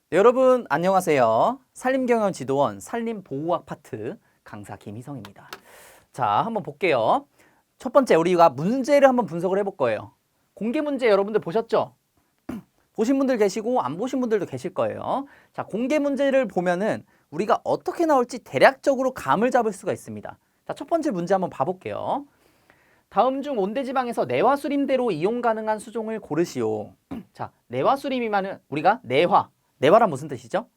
네, 여러분 안녕하세요. 산림경영지도원 산림보호학 파트 강사 김희성입니다. 자, 한번 볼게요. 첫 번째 우리가 문제를 한번 분석을 해볼 거예요. 공개 문제 여러분들 보셨죠? 보신 분들 계시고 안 보신 분들도 계실 거예요. 자, 공개 문제를 보면은 우리가 어떻게 나올지 대략적으로 감을 잡을 수가 있습니다. 자, 첫 번째 문제 한번 봐볼게요. 다음 중 온대지방에서 내화수림대로 이용 가능한 수종을 고르시오. 자, 내화수림이면은 우리가 내화란 무슨 뜻이죠?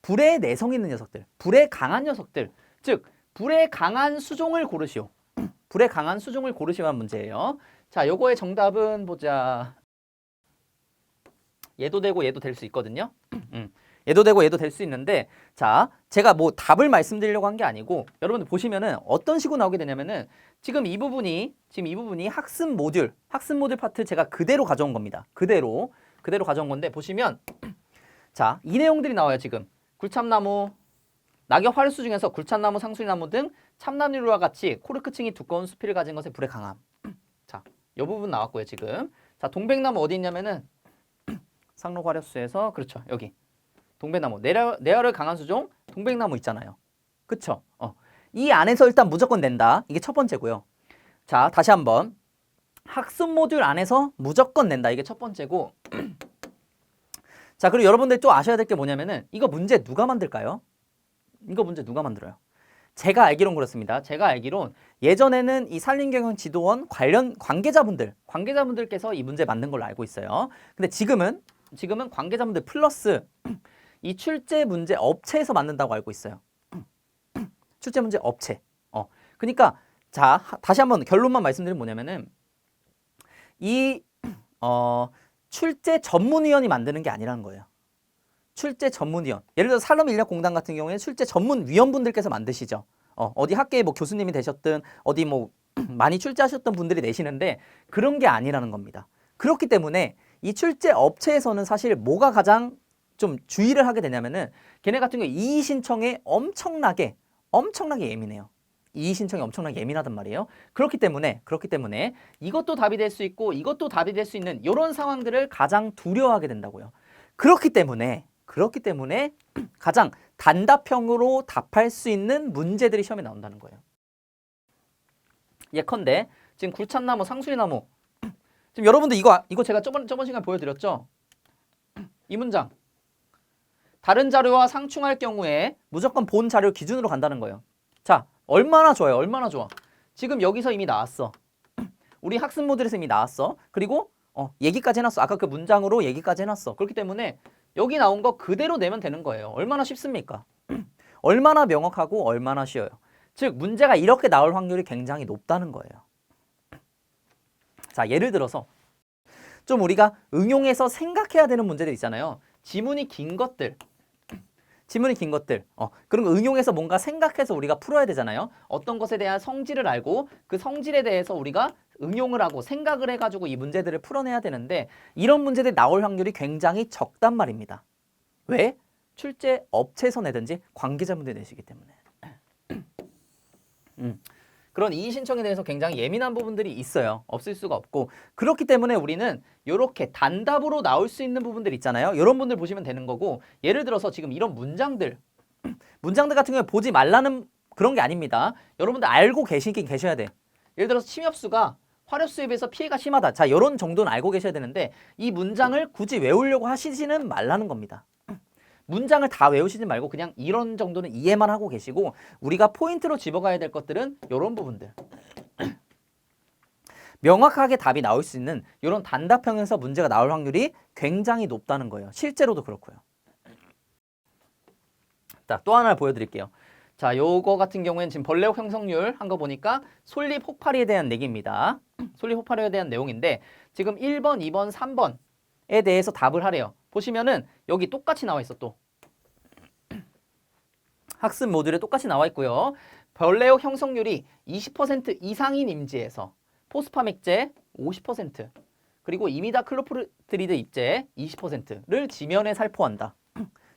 불에 내성 있는 녀석들, 불에 강한 녀석들, 즉 불에 강한 수종을 고르시오. 불에 강한 수종을 고르시오란 문제예요. 자, 요거의 정답은 보자. 얘도 되고 얘도 될 수 있거든요. 얘도 되고 얘도 될 수 있는데, 자, 제가 뭐 답을 말씀드리려고 한 게 아니고 여러분들 보시면은 어떤 식으로 나오게 되냐면은 지금 이 부분이 학습 모듈 파트 제가 그대로 가져온 겁니다. 그대로 가져온 건데 보시면 자, 이 내용들이 나와요. 지금 굴참나무, 낙엽 화류수 중에서 굴참나무, 상수리나무 등 참나무와 같이 코르크층이 두꺼운 수필을 가진 것의 불의 강함. 자, 이 부분 나왔고요. 지금 자, 동백나무 어디 있냐면은 상록 화류수에서 그렇죠. 여기 동백나무, 내열을 강한 수종 동백나무 있잖아요. 그쵸? 이 안에서 일단 무조건 낸다. 이게 첫 번째고요. 자, 다시 한번 학습 모듈 안에서 무조건 낸다. 이게 첫 번째고. 자, 그리고 여러분들 또 아셔야 될 게 뭐냐면은 이거 문제 누가 만들까요? 이거 문제 누가 만들어요? 제가 알기론 그렇습니다. 제가 알기론 예전에는 이 산림경영지도원 관련 관계자분들께서 이 문제 만든 걸로 알고 있어요. 근데 지금은 관계자분들 플러스 이 출제 문제 업체에서 만든다고 알고 있어요. 출제 문제 업체. 그러니까 자, 다시 한번 결론만 말씀드리면 뭐냐면은 이 출제 전문위원이 만드는 게 아니라는 거예요. 출제 전문위원. 예를 들어 산업인력공단 같은 경우에 출제 전문위원분들께서 만드시죠. 어디 학계에 뭐 교수님이 되셨든 어디 뭐 많이 출제하셨던 분들이 내시는데 그런 게 아니라는 겁니다. 그렇기 때문에 이 출제 업체에서는 사실 뭐가 가장 좀 주의를 하게 되냐면은 걔네 같은 경우에 이의 신청에 엄청나게 예민해요. 이의 신청이 엄청나게 예민하단 말이에요. 그렇기 때문에 이것도 답이 될 수 있고 이것도 답이 될 수 있는 이런 상황들을 가장 두려워하게 된다고요. 그렇기 때문에 가장 단답형으로 답할 수 있는 문제들이 시험에 나온다는 거예요. 예컨대 지금 굴참나무, 상수리나무 지금 여러분들 이거 제가 저번 시간에 보여드렸죠? 이 문장 다른 자료와 상충할 경우에 무조건 본 자료 기준으로 간다는 거예요. 자, 얼마나 좋아요. 얼마나 좋아. 지금 여기서 이미 나왔어. 우리 학습 모듈에서 이미 나왔어. 그리고 얘기까지 해놨어. 아까 그 문장으로 얘기까지 해놨어. 그렇기 때문에 여기 나온 거 그대로 내면 되는 거예요. 얼마나 쉽습니까? 얼마나 명확하고 얼마나 쉬워요. 즉 문제가 이렇게 나올 확률이 굉장히 높다는 거예요. 자, 예를 들어서 좀 우리가 응용해서 생각해야 되는 문제들 있잖아요. 지문이 긴 것들. 그런 거 응용해서 뭔가 생각해서 우리가 풀어야 되잖아요. 어떤 것에 대한 성질을 알고 그 성질에 대해서 우리가 응용을 하고 생각을 해가지고 이 문제들을 풀어내야 되는데 이런 문제들이 나올 확률이 굉장히 적단 말입니다. 왜? 출제 업체에서 내든지 관계자분들이 내시기 때문에. 그런 이의 신청에 대해서 굉장히 예민한 부분들이 있어요. 없을 수가 없고. 그렇기 때문에 우리는 이렇게 단답으로 나올 수 있는 부분들 있잖아요. 이런 분들 보시면 되는 거고 예를 들어서 지금 이런 문장들 같은 경우에 보지 말라는 그런 게 아닙니다. 여러분들 알고 계시긴 계셔야 돼. 예를 들어서 침엽수가 화력수에 비해서 피해가 심하다. 자, 이런 정도는 알고 계셔야 되는데 이 문장을 굳이 외우려고 하시지는 말라는 겁니다. 문장을 다 외우시지 말고 그냥 이런 정도는 이해만 하고 계시고 우리가 포인트로 집어가야 될 것들은 이런 부분들. 명확하게 답이 나올 수 있는 이런 단답형에서 문제가 나올 확률이 굉장히 높다는 거예요. 실제로도 그렇고요. 자, 또 하나 보여드릴게요. 자, 요거 같은 경우에는 지금 벌레옥 형성률 한 거 보니까 솔잎 혹파리에 대한 내기입니다. 솔잎 혹파리에 대한 내용인데 지금 1번, 2번, 3번에 대해서 답을 하래요. 보시면은 여기 똑같이 나와 있어 또. 학습 모듈에 똑같이 나와 있고요. 벌레옥 형성률이 20% 이상인 임지에서 포스팜 액제 50% 그리고 이미다클로프리드 입제 20%를 지면에 살포한다.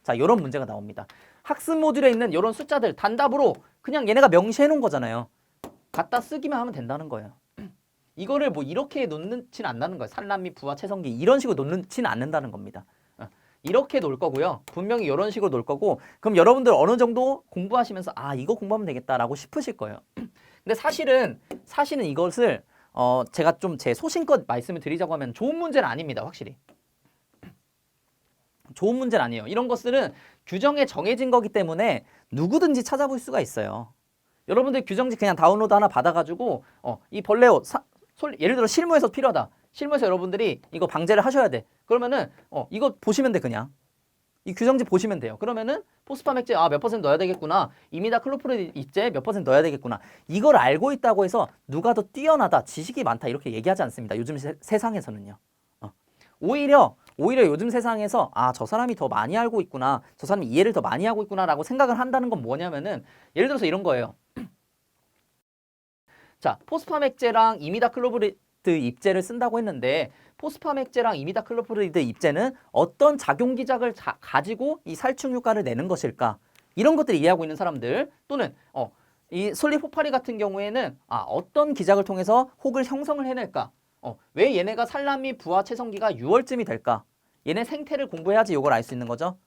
자, 이런 문제가 나옵니다. 학습 모듈에 있는 이런 숫자들 단답으로 그냥 얘네가 명시해 놓은 거잖아요. 갖다 쓰기만 하면 된다는 거예요. 이거를 뭐 이렇게 놓지는 않는다는 거예요. 산란미, 부하, 채성기 이런 식으로 놓지는 않는다는 겁니다. 이렇게 놀 거고요. 분명히 이런 식으로 놀 거고 그럼 여러분들 어느 정도 공부하시면서 아 이거 공부하면 되겠다라고 싶으실 거예요. 근데 사실은 이것을 제가 좀 제 소신껏 말씀을 드리자고 하면 좋은 문제는 아닙니다. 확실히. 좋은 문제는 아니에요. 이런 것들은 규정에 정해진 거기 때문에 누구든지 찾아볼 수가 있어요. 여러분들 규정지 그냥 다운로드 하나 받아가지고 이 벌레 옷 예를 들어 실무에서 필요하다. 실무에서 여러분들이 이거 방제를 하셔야 돼. 그러면은 이거 보시면 돼 그냥. 이 규정지 보시면 돼요. 그러면은 포스팜 액제 몇 퍼센트 넣어야 되겠구나. 이미다클로프rid 입제 몇 퍼센트 넣어야 되겠구나. 이걸 알고 있다고 해서 누가 더 뛰어나다, 지식이 많다 이렇게 얘기하지 않습니다. 요즘 세상에서는요. 오히려 요즘 세상에서 저 사람이 더 많이 알고 있구나. 저 사람이 이해를 더 많이 하고 있구나라고 생각을 한다는 건 뭐냐면은 예를 들어서 이런 거예요. 자, 포스팜 액제랑 이미다클로프rid 입제를 쓴다고 했는데 포스팜 액제랑 이미다클로프rid 입제는 어떤 작용 기작을 가지고 이 살충 효과를 내는 것일까? 이런 것들을 이해하고 있는 사람들 또는 이 솔리포파리 같은 경우에는 어떤 기작을 통해서 혹을 형성을 해낼까? 왜 얘네가 산란미 부화 체성기가 6월쯤이 될까? 얘네 생태를 공부해야지 이걸 알 수 있는 거죠.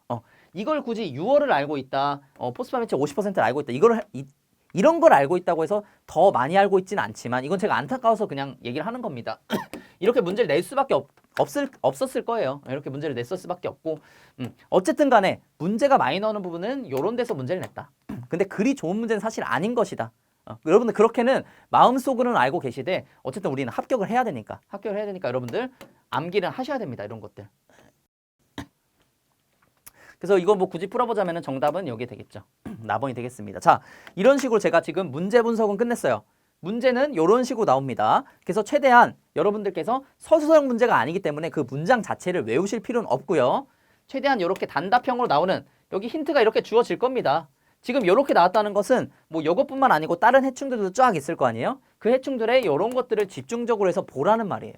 이걸 굳이 6월을 알고 있다. 포스팜 액제 50%를 알고 있다. 이런 걸 알고 있다고 해서 더 많이 알고 있지는 않지만 이건 제가 안타까워서 그냥 얘기를 하는 겁니다. 이렇게 문제를 낼 수밖에 없었을 거예요. 이렇게 문제를 냈을 수밖에 없고 어쨌든 간에 문제가 많이 나오는 부분은 이런 데서 문제를 냈다. 근데 그리 좋은 문제는 사실 아닌 것이다. 여러분들 그렇게는 마음속으로는 알고 계시되 어쨌든 우리는 합격을 해야 되니까 여러분들 암기를 하셔야 됩니다. 이런 것들. 그래서 이거 뭐 굳이 풀어보자면 정답은 여기 되겠죠. 나번이 되겠습니다. 자, 이런 식으로 제가 지금 문제 분석은 끝냈어요. 문제는 이런 식으로 나옵니다. 그래서 최대한 여러분들께서 서술형 문제가 아니기 때문에 그 문장 자체를 외우실 필요는 없고요. 최대한 이렇게 단답형으로 나오는 여기 힌트가 이렇게 주어질 겁니다. 지금 이렇게 나왔다는 것은 뭐 이것뿐만 아니고 다른 해충들도 쫙 있을 거 아니에요? 그 해충들의 이런 것들을 집중적으로 해서 보라는 말이에요.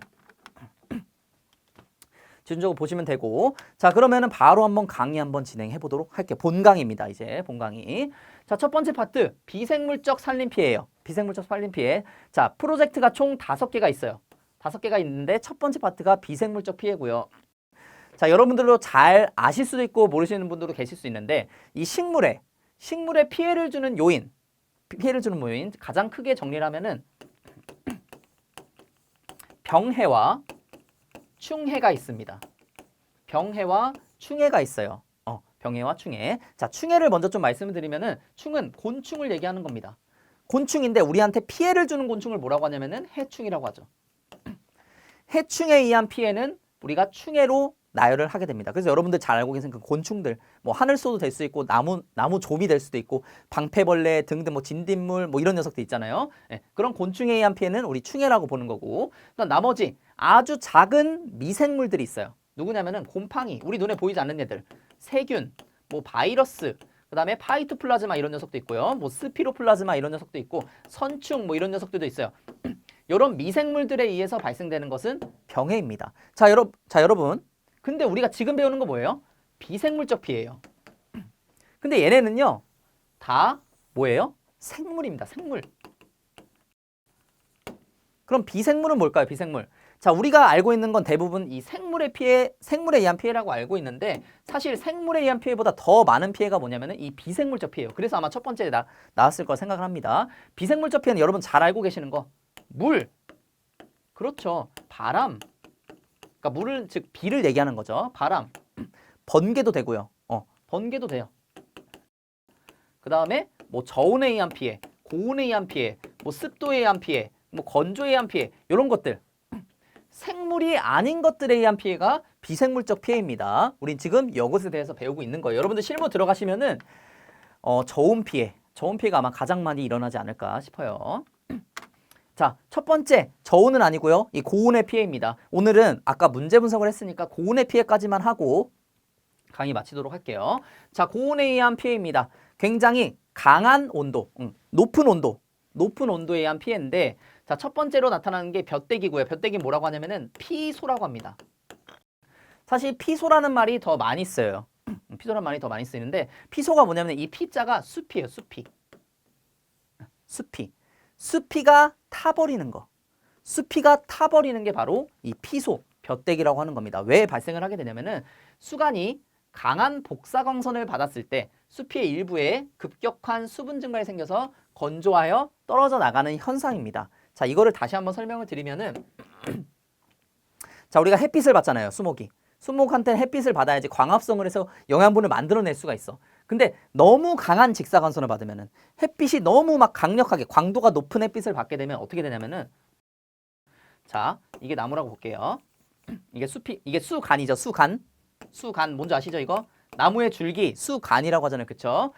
집중적으로 보시면 되고 자 그러면은 바로 한번 강의 한번 진행해 보도록 할게요. 본 강의입니다. 이제 본 강의. 자, 첫 번째 파트 비생물적 산림 피해예요. 비생물적 산림 피해. 자, 프로젝트가 총 5개가 있어요. 5개가 있는데 첫 번째 파트가 비생물적 피해고요. 자, 여러분들도 잘 아실 수도 있고 모르시는 분들도 계실 수 있는데 이 식물에 피해를 주는 요인 가장 크게 정리를 하면은 병해와 충해가 있습니다. 병해와 충해가 있어요. 병해와 충해. 자, 충해를 먼저 좀 말씀을 드리면은 충은 곤충을 얘기하는 겁니다. 곤충인데 우리한테 피해를 주는 곤충을 뭐라고 하냐면은 해충이라고 하죠. 해충에 의한 피해는 우리가 충해로 나열을 하게 됩니다. 그래서 여러분들 잘 알고 계신 그 곤충들, 뭐 하늘소도 될 수 있고 나무 좀이 될 수도 있고 방패벌레 등등 뭐 진딧물 뭐 이런 녀석들 있잖아요. 그런 곤충에 의한 피해는 우리 충해라고 보는 거고, 그다음 나머지 아주 작은 미생물들이 있어요. 누구냐면은 곰팡이, 우리 눈에 보이지 않는 애들, 세균, 뭐 바이러스, 그다음에 파이토플라즈마 이런 녀석도 있고요. 뭐 스피로플라즈마 이런 녀석도 있고 선충 뭐 이런 녀석들도 있어요. 이런 미생물들에 의해서 발생되는 것은 병해입니다. 자, 여러분. 근데 우리가 지금 배우는 거 뭐예요? 비생물적 피해예요. 근데 얘네는요. 다 뭐예요? 생물입니다. 생물. 그럼 비생물은 뭘까요? 비생물. 자, 우리가 알고 있는 건 대부분 이 생물에 의한 피해라고 알고 있는데 사실 생물에 의한 피해보다 더 많은 피해가 뭐냐면은 이 비생물적 피해예요. 그래서 아마 첫 번째 나왔을 거 생각을 합니다. 비생물적 피해는 여러분 잘 알고 계시는 거. 물. 그렇죠. 바람. 그러니까 물은 즉 비를 얘기하는 거죠. 바람. 번개도 되고요. 번개도 돼요. 그 다음에 뭐 저온에 의한 피해, 고온에 의한 피해, 뭐 습도에 의한 피해, 뭐 건조에 의한 피해 이런 것들. 생물이 아닌 것들에 의한 피해가 비생물적 피해입니다. 우린 지금 이것에 대해서 배우고 있는 거예요. 여러분들 실무 들어가시면은 저온 피해가 아마 가장 많이 일어나지 않을까 싶어요. 자, 첫 번째 저온은 아니고요. 이 고온의 피해입니다. 오늘은 아까 문제 분석을 했으니까 고온의 피해까지만 하고 강의 마치도록 할게요. 자, 고온에 의한 피해입니다. 굉장히 강한 온도, 높은 온도에 의한 피해인데 자, 첫 번째로 나타나는 게 볕대기고요. 볕대기 뭐라고 하냐면은 피소라고 합니다. 사실 피소라는 말이 더 많이 쓰여요. 피소라는 말이 더 많이 쓰이는데 피소가 뭐냐면 이 피자가 숲이에요. 숲이가 타버리는 거. 숲이가 타버리는 게 바로 이 피소, 볕대기라고 하는 겁니다. 왜 발생을 하게 되냐면은 수간이 강한 복사광선을 받았을 때 수피의 일부에 급격한 수분 증발이 생겨서 건조하여 떨어져 나가는 현상입니다. 자, 이거를 다시 한번 설명을 드리면은 자, 우리가 햇빛을 받잖아요. 수목이. 수목한테는 햇빛을 받아야지 광합성을 해서 영양분을 만들어낼 수가 있어. 근데 너무 강한 직사광선을 받으면은 햇빛이 너무 막 강력하게 광도가 높은 햇빛을 받게 되면 어떻게 되냐면은 자, 이게 나무라고 볼게요. 이게 숲이 이게 수간이죠. 수간. 수간 뭔지 아시죠, 이거? 나무의 줄기 수간이라고 하잖아요. 그쵸?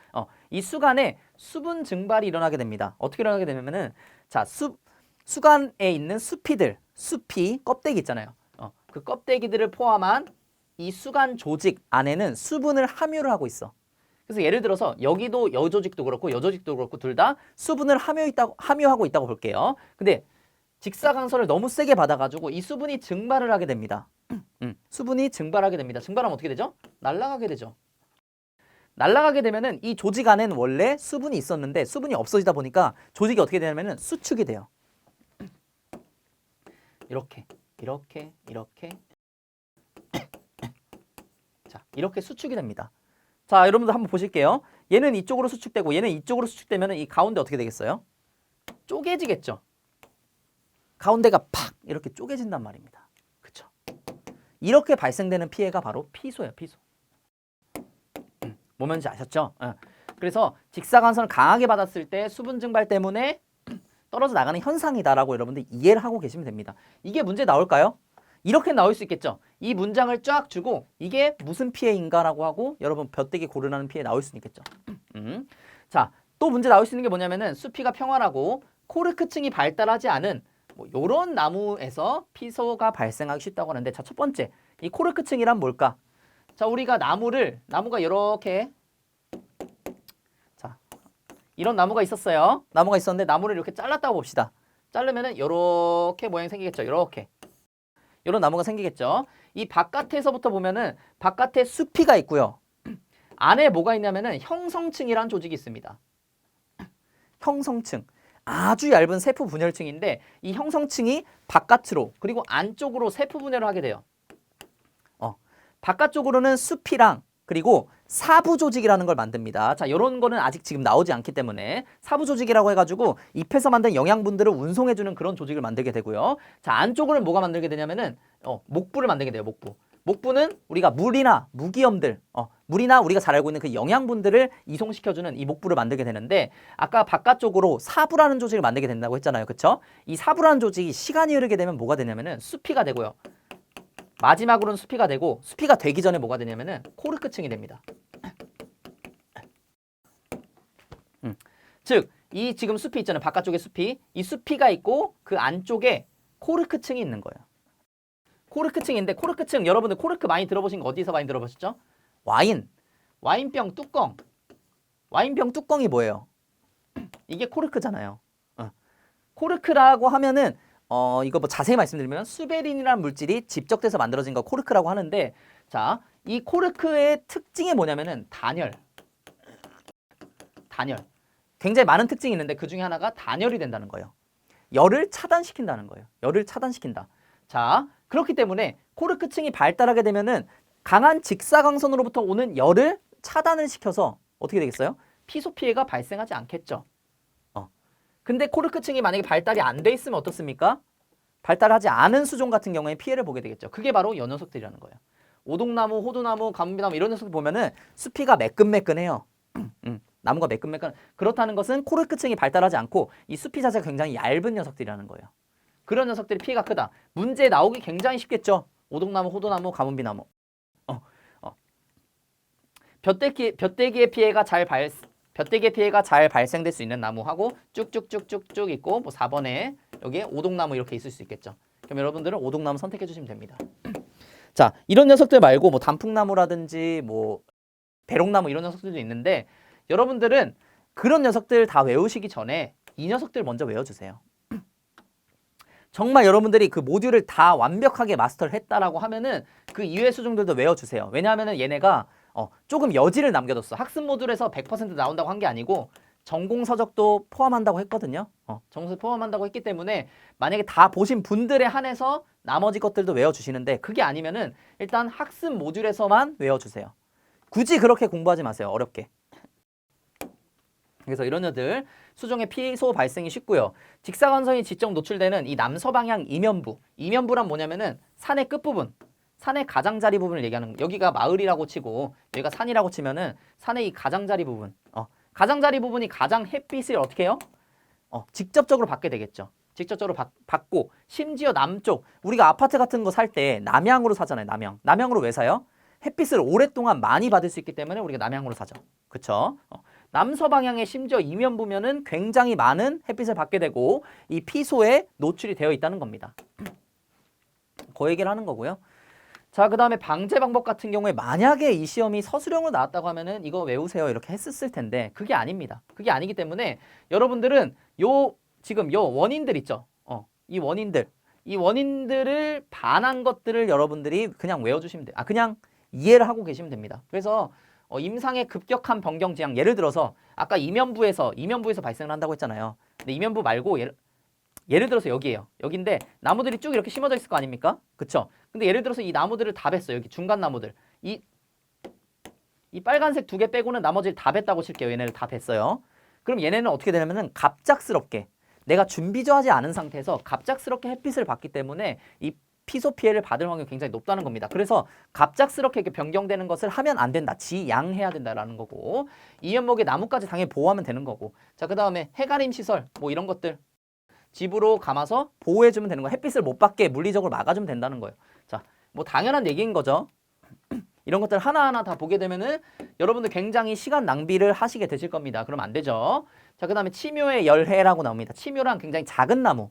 이 수간에 수분 증발이 일어나게 됩니다. 어떻게 일어나게 되냐면은 자, 수간에 있는 숲이 껍데기 있잖아요. 그 껍데기들을 포함한 이 수간 조직 안에는 수분을 함유를 하고 있어. 그래서 예를 들어서 여기도 여조직도 그렇고 여조직도 그렇고 둘 다 수분을 함유하고 있다고 볼게요. 근데 직사광선을 너무 세게 받아가지고 이 수분이 증발을 하게 됩니다. 수분이 증발하게 됩니다. 증발하면 어떻게 되죠? 날아가게 되죠. 날아가게 되면은 이 조직 안에는 원래 수분이 있었는데 수분이 없어지다 보니까 조직이 어떻게 되냐면은 수축이 돼요. 이렇게. 자, 이렇게 수축이 됩니다. 자, 여러분들 한번 보실게요. 얘는 이쪽으로 수축되고 얘는 이쪽으로 수축되면은 이 가운데 어떻게 되겠어요? 쪼개지겠죠. 가운데가 팍 이렇게 쪼개진단 말입니다. 그쵸? 이렇게 발생되는 피해가 바로 피소예요. 피소. 뭐면지 아셨죠? 그래서 직사광선을 강하게 받았을 때 수분 증발 때문에 떨어져 나가는 현상이다라고 여러분들 이해를 하고 계시면 됩니다. 이게 문제 나올까요? 이렇게 나올 수 있겠죠. 이 문장을 쫙 주고 이게 무슨 피해인가라고 하고 여러분 벼떼기 고르라는 피해 나올 수 있겠죠. 자, 또 문제 나올 수 있는 게 뭐냐면은 수피가 평활하고 코르크층이 발달하지 않은 뭐 요런 나무에서 피소가 발생하기 쉽다고 하는데 자, 첫 번째 이 코르크층이란 뭘까? 자, 우리가 나무가 이렇게 자, 이런 나무가 있었어요. 나무가 있었는데 나무를 이렇게 잘랐다고 봅시다. 자르면은 이렇게 모양이 생기겠죠. 이렇게. 이런 나무가 생기겠죠. 이 바깥에서부터 보면은 바깥에 수피가 있고요. 안에 뭐가 있냐면은 형성층이라는 조직이 있습니다. 형성층. 아주 얇은 세포 분열층인데 이 형성층이 바깥으로 그리고 안쪽으로 세포 분열을 하게 돼요. 바깥쪽으로는 수피랑 그리고 사부 조직이라는 걸 만듭니다. 자, 이런 거는 아직 지금 나오지 않기 때문에 사부 조직이라고 해가지고 잎에서 만든 영양분들을 운송해주는 그런 조직을 만들게 되고요. 자, 안쪽으로는 뭐가 만들게 되냐면은 목부를 만들게 돼요. 목부. 목부는 우리가 물이나 무기염들, 물이나 우리가 잘 알고 있는 그 영양분들을 이송시켜주는 이 목부를 만들게 되는데 아까 바깥쪽으로 사부라는 조직을 만들게 된다고 했잖아요. 그쵸? 이 사부라는 조직이 시간이 흐르게 되면 뭐가 되냐면은 수피가 되고요. 마지막으로는 수피가 되고 수피가 되기 전에 뭐가 되냐면은 코르크층이 됩니다. 즉, 이 지금 수피 있잖아요. 바깥쪽에 수피. 이 수피가 있고 그 안쪽에 코르크층이 있는 거예요. 코르크층인데 코르크층 여러분들 코르크 많이 들어보신 거 어디서 많이 들어보셨죠? 와인병 뚜껑. 와인병 뚜껑이 뭐예요? 이게 코르크잖아요. 코르크라고 하면은 이거 뭐 자세히 말씀드리면 수베린이라는 물질이 집적돼서 만들어진 거 코르크라고 하는데 자, 이 코르크의 특징이 뭐냐면은 단열. 굉장히 많은 특징이 있는데 그 중에 하나가 단열이 된다는 거예요. 열을 차단시킨다는 거예요. 열을 차단시킨다. 자, 그렇기 때문에 코르크층이 발달하게 되면은 강한 직사광선으로부터 오는 열을 차단을 시켜서 어떻게 되겠어요? 피소 피해가 발생하지 않겠죠. 근데 코르크층이 만약에 발달이 안 돼 있으면 어떻습니까? 발달하지 않은 수종 같은 경우에 피해를 보게 되겠죠. 그게 바로 요 녀석들이라는 거예요. 오동나무, 호두나무, 가뭄비나무 이런 녀석들 보면은 수피가 매끈매끈해요. 나무가 매끈매끈. 그렇다는 것은 코르크층이 발달하지 않고 이 수피 자체가 굉장히 얇은 녀석들이라는 거예요. 그런 녀석들이 피해가 크다. 문제 나오기 굉장히 쉽겠죠. 오동나무, 호두나무, 가뭄비나무. 벼떼기의 피해가 잘 발생될 수 있는 나무하고 쭉쭉쭉쭉쭉 있고 뭐 4번에 여기에 오동나무 이렇게 있을 수 있겠죠. 그럼 여러분들은 오동나무 선택해 주시면 됩니다. 자, 이런 녀석들 말고 뭐 단풍나무라든지 뭐 배롱나무 이런 녀석들도 있는데 여러분들은 그런 녀석들 다 외우시기 전에 이 녀석들 먼저 외워주세요. 정말 여러분들이 그 모듈을 다 완벽하게 마스터를 했다라고 하면은 그 이외의 수종들도 외워주세요. 왜냐하면은 얘네가 조금 여지를 남겨뒀어. 학습 모듈에서 100% 나온다고 한 게 아니고 전공 서적도 포함한다고 했거든요. 전공서 포함한다고 했기 때문에 만약에 다 보신 분들에 한해서 나머지 것들도 외워주시는데 그게 아니면은 일단 학습 모듈에서만 외워주세요. 굳이 그렇게 공부하지 마세요. 어렵게. 그래서 이런 애들 수종의 피소 발생이 쉽고요. 직사광선이 직접 노출되는 이 남서방향 이면부. 이면부란 뭐냐면은 산의 끝부분. 산의 가장자리 부분을 얘기하는 거예요. 여기가 마을이라고 치고 여기가 산이라고 치면은 산의 이 가장자리 부분. 가장자리 부분이 가장 햇빛을 어떻게 해요? 직접적으로 받게 되겠죠. 직접적으로 받고 심지어 남쪽 우리가 아파트 같은 거 살 때 남향으로 사잖아요. 남향으로 왜 사요? 햇빛을 오랫동안 많이 받을 수 있기 때문에 우리가 남향으로 사죠. 그쵸? 남서 방향에 심지어 이면부면은 굉장히 많은 햇빛을 받게 되고 이 피소에 노출이 되어 있다는 겁니다. 그 얘기를 하는 거고요. 자, 그 다음에 방제 방법 같은 경우에 만약에 이 시험이 서술형으로 나왔다고 하면은 이거 외우세요 이렇게 했었을 텐데 그게 아닙니다. 그게 아니기 때문에 여러분들은 지금 요 원인들 있죠. 이 원인들을 반한 것들을 여러분들이 그냥 외워주시면 돼요. 그냥 이해를 하고 계시면 됩니다. 그래서 임상의 급격한 변경 지향 예를 들어서 아까 이면부에서 발생을 한다고 했잖아요. 근데 이면부 말고 예를 들어서 여기에요. 여기인데 나무들이 쭉 이렇게 심어져 있을 거 아닙니까? 그쵸? 근데 예를 들어서 이 나무들을 다 뱄어요. 여기 중간 나무들. 이 빨간색 2개 빼고는 나머지를 다 뱄다고 칠게요. 얘네를 다 뱄어요. 그럼 얘네는 어떻게 되냐면은 갑작스럽게 내가 준비하지 않은 상태에서 갑작스럽게 햇빛을 받기 때문에 이 피소 피해를 받을 확률이 굉장히 높다는 겁니다. 그래서 갑작스럽게 이렇게 변경되는 것을 하면 안 된다. 지양해야 된다라는 거고 이 연목의 나무까지 당연히 보호하면 되는 거고 자, 그 다음에 해가림 시설 뭐 이런 것들 집으로 감아서 보호해주면 되는 거예요. 햇빛을 못 받게 물리적으로 막아주면 된다는 거예요. 자, 뭐 당연한 얘기인 거죠. 이런 것들 하나하나 다 보게 되면은 여러분들 굉장히 시간 낭비를 하시게 되실 겁니다. 그러면 안 되죠. 자, 그 다음에 치묘의 열해라고 나옵니다. 치묘란 굉장히 작은 나무.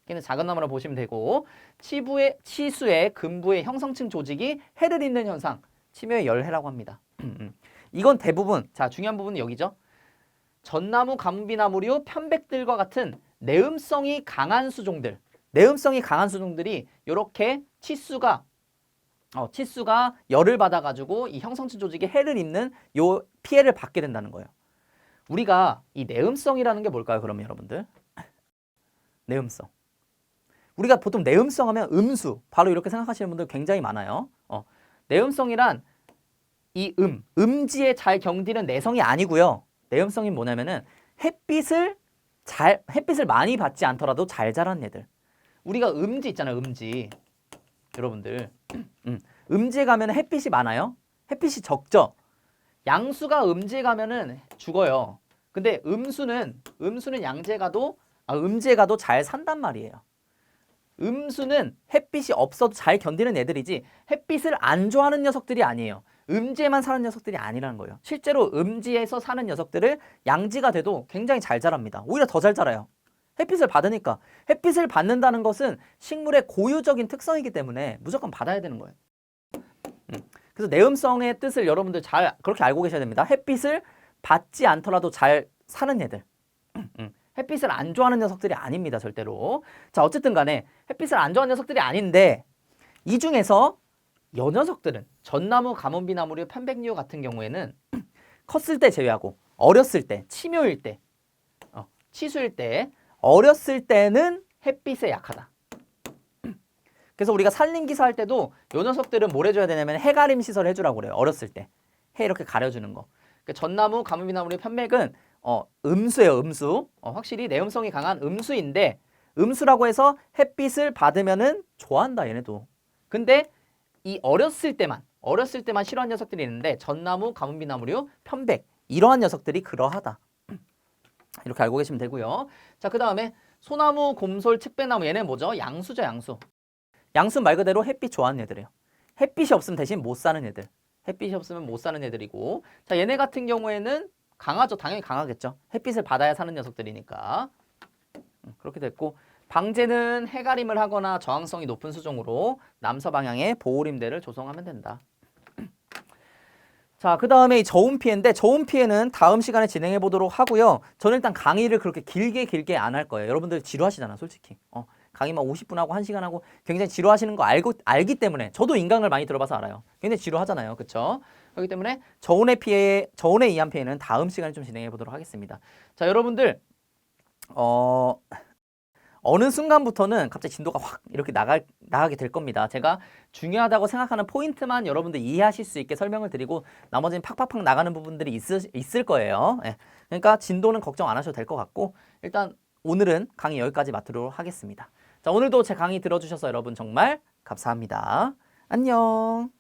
걔는 작은 나무라고 보시면 되고 치수의 근부의 형성층 조직이 해를 잇는 현상. 치묘의 열해라고 합니다. 이건 대부분 자 중요한 부분은 여기죠. 전나무, 가뭄비나무류, 편백들과 같은 내음성이 강한 수종들이 이렇게 치수가 열을 받아가지고 이 형성층 조직에 해를 입는 요 피해를 받게 된다는 거예요. 우리가 이 내음성이라는 게 뭘까요? 그러면 여러분들 내음성. 우리가 보통 내음성 하면 음수 바로 이렇게 생각하시는 분들 굉장히 많아요. 내음성이란 이 음지에 잘 견디는 내성이 아니고요. 내음성이 뭐냐면은 햇빛을 많이 받지 않더라도 잘 자란 애들. 우리가 음지 있잖아요. 음지. 여러분들 음지에 가면 햇빛이 많아요? 햇빛이 적죠? 양수가 음지에 가면은 죽어요. 근데 음수는 양지에 가도 음지에 가도 잘 산단 말이에요. 음수는 햇빛이 없어도 잘 견디는 애들이지 햇빛을 안 좋아하는 녀석들이 아니에요. 음지에만 사는 녀석들이 아니라는 거예요. 실제로 음지에서 사는 녀석들을 양지가 돼도 굉장히 잘 자랍니다. 오히려 더 잘 자라요. 햇빛을 받으니까. 햇빛을 받는다는 것은 식물의 고유적인 특성이기 때문에 무조건 받아야 되는 거예요. 그래서 내음성의 뜻을 여러분들 잘 그렇게 알고 계셔야 됩니다. 햇빛을 받지 않더라도 잘 사는 애들. 햇빛을 안 좋아하는 녀석들이 아닙니다. 절대로. 자, 어쨌든 간에 햇빛을 안 좋아하는 녀석들이 아닌데 이 중에서 여 녀석들은 전나무, 가뭄비나무류, 편백류 같은 경우에는 컸을 때 제외하고 어렸을 때, 치묘일 때, 치수일 때, 어렸을 때는 햇빛에 약하다. 그래서 우리가 산림기사 할 때도 요 녀석들은 뭘 해줘야 되냐면 해가림 시설 해주라고 그래요. 어렸을 때. 해 이렇게 가려주는 거. 그러니까 전나무, 가뭄비나무류, 편백은 음수예요. 음수. 확실히 내음성이 강한 음수인데 음수라고 해서 햇빛을 받으면은 좋아한다. 얘네도. 근데 이 어렸을 때만 싫어하는 녀석들이 있는데 전나무, 가뭄비나무류, 편백 이러한 녀석들이 그러하다. 이렇게 알고 계시면 되고요. 자, 그 다음에 소나무, 곰솔, 측백나무 얘는 뭐죠? 양수죠. 양수. 양수 말 그대로 햇빛 좋아하는 애들이에요. 햇빛이 없으면 대신 못 사는 애들. 햇빛이 없으면 못 사는 애들이고 자, 얘네 같은 경우에는 강하죠. 당연히 강하겠죠. 햇빛을 받아야 사는 녀석들이니까. 그렇게 됐고 방제는 해가림을 하거나 저항성이 높은 수종으로 남서 방향의 보호림대를 조성하면 된다. 자, 그 다음에 이 저온 피해인데 저온 피해는 다음 시간에 진행해 보도록 하고요. 저는 일단 강의를 그렇게 길게 안 할 거예요. 여러분들 지루하시잖아, 솔직히. 강의만 50분 하고 1시간 하고 굉장히 지루하시는 거 알기 때문에 저도 인강을 많이 들어봐서 알아요. 굉장히 지루하잖아요. 그렇죠? 그렇기 때문에 저온에 의한 피해는 다음 시간에 좀 진행해 보도록 하겠습니다. 자, 여러분들 어느 순간부터는 갑자기 진도가 확 이렇게 나가게 될 겁니다. 제가 중요하다고 생각하는 포인트만 여러분들 이해하실 수 있게 설명을 드리고 나머지는 팍팍팍 나가는 부분들이 있을 거예요. 예. 그러니까 진도는 걱정 안 하셔도 될 것 같고 일단 오늘은 강의 여기까지 마치도록 하겠습니다. 자, 오늘도 제 강의 들어주셔서 여러분 정말 감사합니다. 안녕.